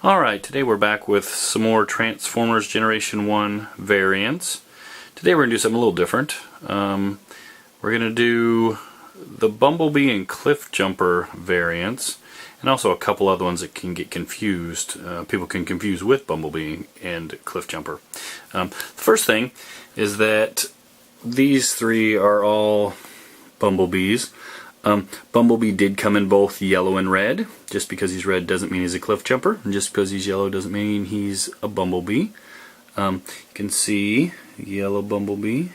Alright, today we're back with some more Transformers Generation 1 variants. Today we're going to do something a little different. We're going to do the Bumblebee and Cliffjumper variants, and also a couple other ones that can get confused. People can confuse with Bumblebee and Cliffjumper. The first thing is that these three are all Bumblebees. Bumblebee did come in both yellow and red. Just because he's red doesn't mean he's a Cliffjumper, and just because he's yellow doesn't mean he's a Bumblebee. You can see yellow Bumblebee,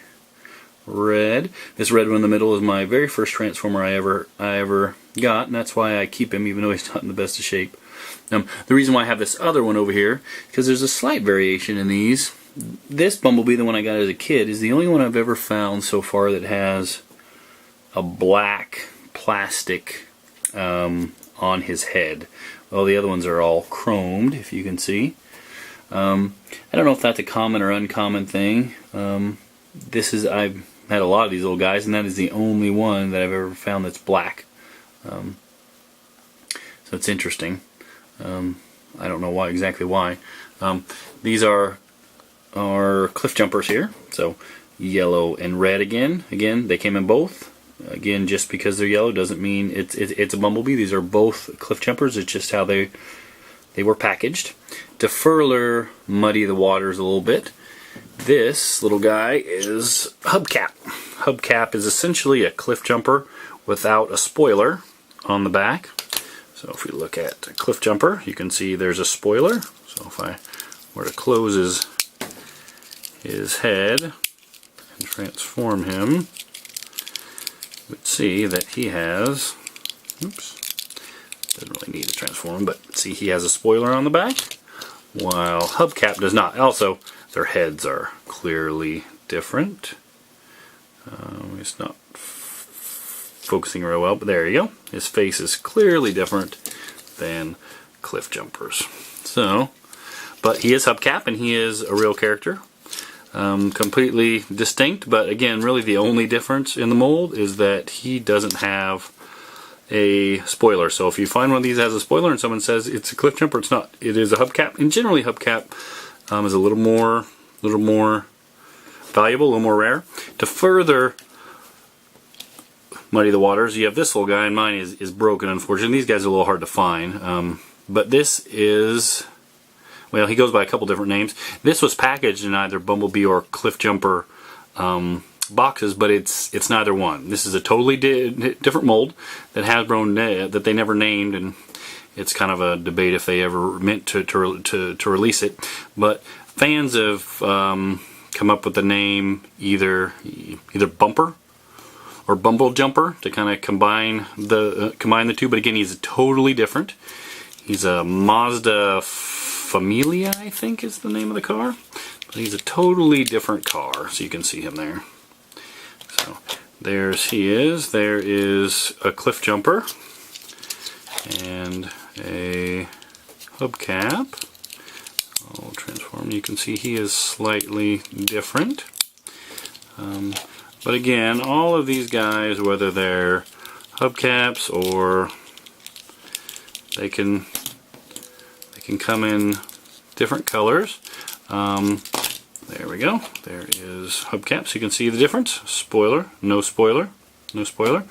red. This red one in the middle is my very first Transformer I ever got, and that's why I keep him even though he's not in the best of shape. The reason why I have this other one over here is because there's a slight variation in these. This Bumblebee, the one I got as a kid, is the only one I've ever found so far that has a black plastic on his head. Well, the other ones are all chromed, if you can see. I don't know if that's a common or uncommon thing. I've had a lot of these little guys, and that is the only one that I've ever found that's black. So it's interesting. I don't know exactly why. These are Cliffjumpers here. So yellow and red again. Again, they came in both. Again, just because they're yellow doesn't mean it's a Bumblebee. These are both Cliffjumpers. It's just how they were packaged. To further muddy the waters a little bit, this little guy is Hubcap. Hubcap is essentially a Cliffjumper without a spoiler on the back. So if we look at Cliffjumper, you can see there's a spoiler. So if I were to close his head and transform him, you would see that he has, oops, doesn't really need to transform, but see he has a spoiler on the back, while Hubcap does not. Also, their heads are clearly different. It's not focusing real well, but there you go. His face is clearly different than Cliffjumper's. So, but he is Hubcap, and he is a real character. Completely distinct, but again, really the only difference in the mold is that he doesn't have a spoiler. So if you find one of these that has a spoiler and someone says it's a Cliffjumper, it's not. It is a Hubcap, and generally Hubcap is a little more valuable, a little more rare. To further muddy the waters, you have this little guy, and mine is broken, unfortunately. These guys are a little hard to find, but this is, well, he goes by a couple different names. This was packaged in either Bumblebee or Cliffjumper boxes, but it's neither one. This is a totally different mold that Hasbro that they never named, and it's kind of a debate if they ever meant to release it. But fans have come up with the name either Bumper or Bumblejumper to kind of combine the two. But again, he's totally different. He's a Mazda Familia, I think is the name of the car. But he's a totally different car, so you can see him there. So he is. There is a Cliffjumper and a Hubcap. I'll transform. You can see he is slightly different. But again, all of these guys, whether they're Hubcaps or they can come in different colors. There we go. There is Hubcap, so you can see the difference. Spoiler, no spoiler, no spoiler.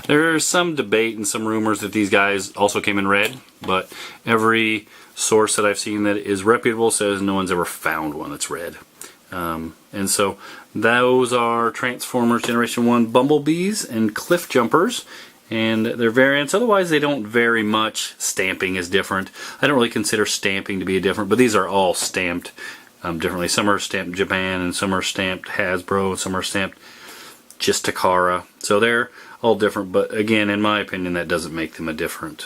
There's some debate and some rumors that these guys also came in red, but every source that I've seen that is reputable says no one's ever found one that's red. And so those are Transformers Generation 1 Bumblebees and Cliffjumpers and their variants. Otherwise, they don't vary much. Stamping is different. I don't really consider stamping to be different, but these are all stamped differently. Some are stamped Japan, and some are stamped Hasbro, and some are stamped just Takara. So they're all different, but again, in my opinion, that doesn't make them a different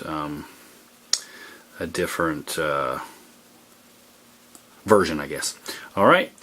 version, I guess. All right, thanks.